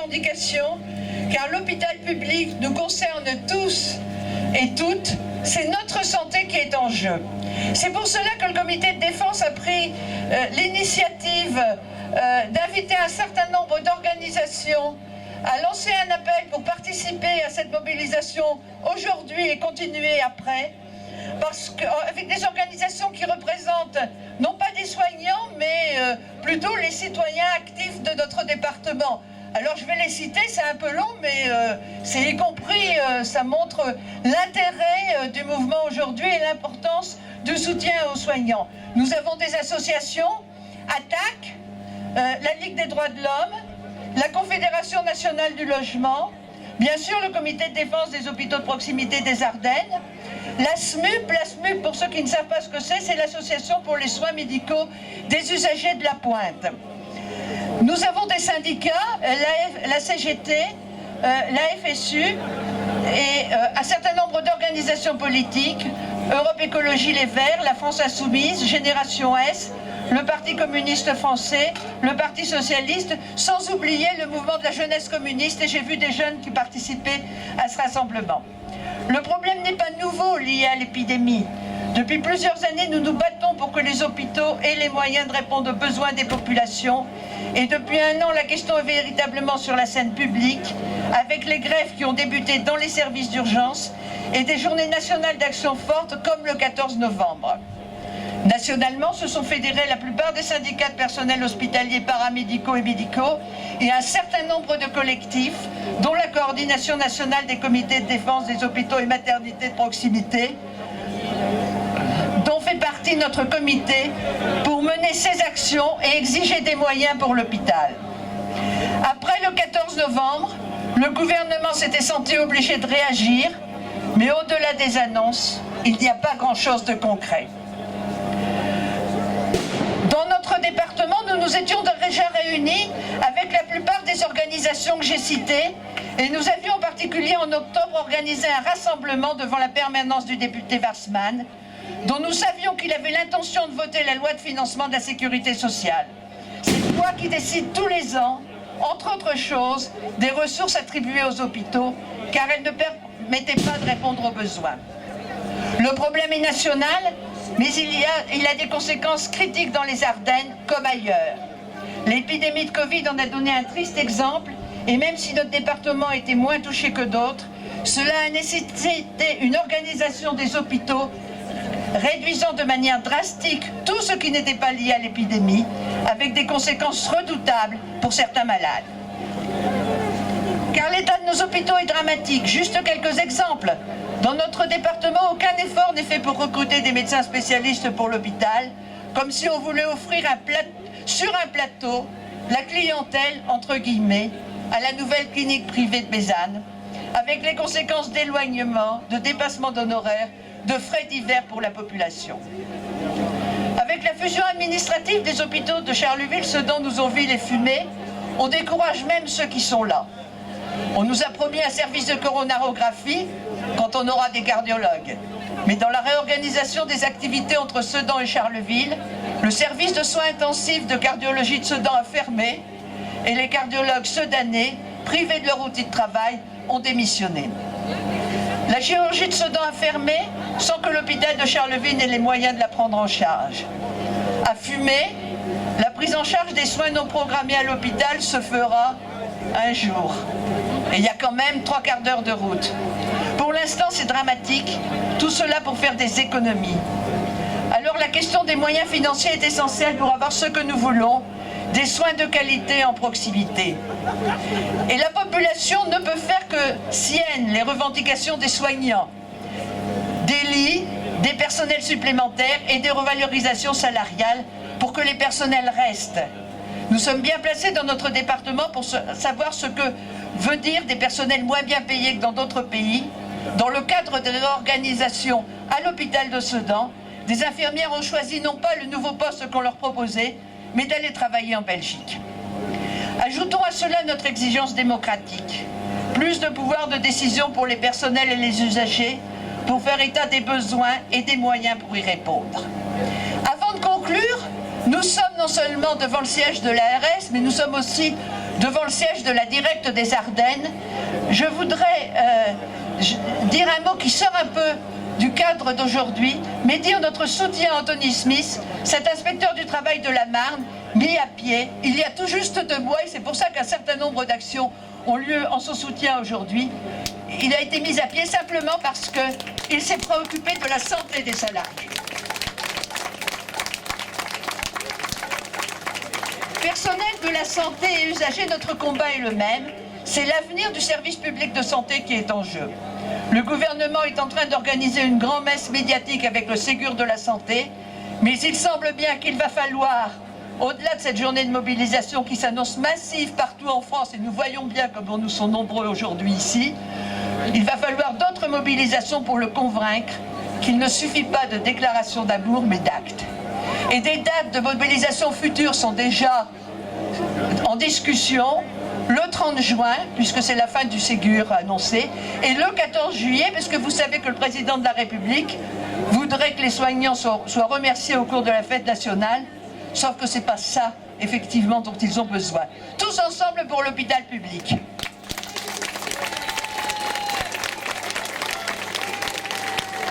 revendications, car l'hôpital public nous concerne tous et toutes. C'est notre santé qui est en jeu. C'est pour cela que le comité de défense a pris l'initiative d'inviter un certain nombre d'organisations à lancer un appel pour participer à cette mobilisation aujourd'hui et continuer après, parce qu'avec des organisations qui représentent non pas des soignants, mais plutôt les citoyens actifs de notre département. Alors je vais les citer, c'est un peu long, mais c'est y compris, ça montre l'intérêt du mouvement aujourd'hui et l'importance du soutien aux soignants. Nous avons des associations, ATTAC, la Ligue des droits de l'homme, la Confédération nationale du logement, bien sûr le comité de défense des hôpitaux de proximité des Ardennes, la SMUP, pour ceux qui ne savent pas ce que c'est l'association pour les soins médicaux des usagers de la Pointe. Nous avons des syndicats, la CGT, la FSU et un certain nombre d'organisations politiques, Europe Écologie Les Verts, la France Insoumise, Génération S, le Parti communiste français, le Parti socialiste, sans oublier le mouvement de la jeunesse communiste, et j'ai vu des jeunes qui participaient à ce rassemblement. Le problème n'est pas nouveau lié à l'épidémie. Depuis plusieurs années, nous nous battons pour que les hôpitaux aient les moyens de répondre aux besoins des populations. Et depuis un an, la question est véritablement sur la scène publique, avec les grèves qui ont débuté dans les services d'urgence et des journées nationales d'action forte comme le 14 novembre. Nationalement, se sont fédérés la plupart des syndicats de personnel hospitalier, paramédicaux et médicaux et un certain nombre de collectifs, dont la coordination nationale des comités de défense des hôpitaux et maternités de proximité, dont fait partie notre comité pour mener ces actions et exiger des moyens pour l'hôpital. Après le 14 novembre, le gouvernement s'était senti obligé de réagir, mais au-delà des annonces, il n'y a pas grand-chose de concret. Dans notre département, nous nous étions déjà réunis avec la plupart des organisations que j'ai citées et nous avions en particulier en octobre organisé un rassemblement devant la permanence du député Warsmann, dont nous savions qu'il avait l'intention de voter la loi de financement de la sécurité sociale. Cette loi qui décide tous les ans, entre autres choses, des ressources attribuées aux hôpitaux, car elle ne permettait pas de répondre aux besoins. Le problème est national, mais il a des conséquences critiques dans les Ardennes comme ailleurs. L'épidémie de Covid en a donné un triste exemple, et même si notre département était moins touché que d'autres, cela a nécessité une organisation des hôpitaux réduisant de manière drastique tout ce qui n'était pas lié à l'épidémie, avec des conséquences redoutables pour certains malades. Car l'état de nos hôpitaux est dramatique. Juste quelques exemples. Dans notre département, aucun effort n'est fait pour recruter des médecins spécialistes pour l'hôpital, comme si on voulait offrir sur un plateau la clientèle, entre guillemets, à la nouvelle clinique privée de Bézanne, avec les conséquences d'éloignement, de dépassement d'honoraires, de frais divers pour la population. Avec la fusion administrative des hôpitaux de Charleville, Sedan, Nouzonville et Fumé, on décourage même ceux qui sont là. On nous a promis un service de coronarographie quand on aura des cardiologues. Mais dans la réorganisation des activités entre Sedan et Charleville, le service de soins intensifs de cardiologie de Sedan a fermé et les cardiologues sedanais, privés de leur outil de travail, ont démissionné. La chirurgie de Sedan a fermé sans que l'hôpital de Charleville n'ait les moyens de la prendre en charge. À Fumé, la prise en charge des soins non programmés à l'hôpital se fera un jour. Et il y a quand même 3/4 d'heure de route. Pour l'instant, c'est dramatique. Tout cela pour faire des économies. Alors la question des moyens financiers est essentielle pour avoir ce que nous voulons, des soins de qualité en proximité. Et la population ne peut faire que sienne les revendications des soignants, des lits, des personnels supplémentaires et des revalorisations salariales pour que les personnels restent. Nous sommes bien placés dans notre département pour savoir ce que veut dire des personnels moins bien payés que dans d'autres pays. Dans le cadre de l'organisation à l'hôpital de Sedan, des infirmières ont choisi non pas le nouveau poste qu'on leur proposait, mais d'aller travailler en Belgique. Ajoutons à cela notre exigence démocratique. Plus de pouvoir de décision pour les personnels et les usagers, pour faire état des besoins et des moyens pour y répondre. Avant de conclure, nous sommes non seulement devant le siège de l'ARS, mais nous sommes aussi devant le siège de la Directe des Ardennes, je voudrais dire un mot qui sort un peu du cadre d'aujourd'hui, mais dire notre soutien à Anthony Smith, cet inspecteur du travail de la Marne, mis à pied il y a tout juste 2 mois, et c'est pour ça qu'un certain nombre d'actions ont lieu en son soutien aujourd'hui. Il a été mis à pied simplement parce qu'il s'est préoccupé de la santé des salariés. Personnel de la santé et usagers, notre combat est le même. C'est l'avenir du service public de santé qui est en jeu. Le gouvernement est en train d'organiser une grand-messe médiatique avec le Ségur de la santé, mais il semble bien qu'il va falloir, au-delà de cette journée de mobilisation qui s'annonce massive partout en France, et nous voyons bien comme nous sommes nombreux aujourd'hui ici, il va falloir d'autres mobilisations pour le convaincre qu'il ne suffit pas de déclarations d'amour, mais d'actes. Et des dates de mobilisation futures sont déjà en discussion. Le 30 juin, puisque c'est la fin du Ségur annoncé, et le 14 juillet, parce que vous savez que le président de la République voudrait que les soignants soient remerciés au cours de la fête nationale, sauf que ce n'est pas ça, effectivement, dont ils ont besoin. Tous ensemble pour l'hôpital public.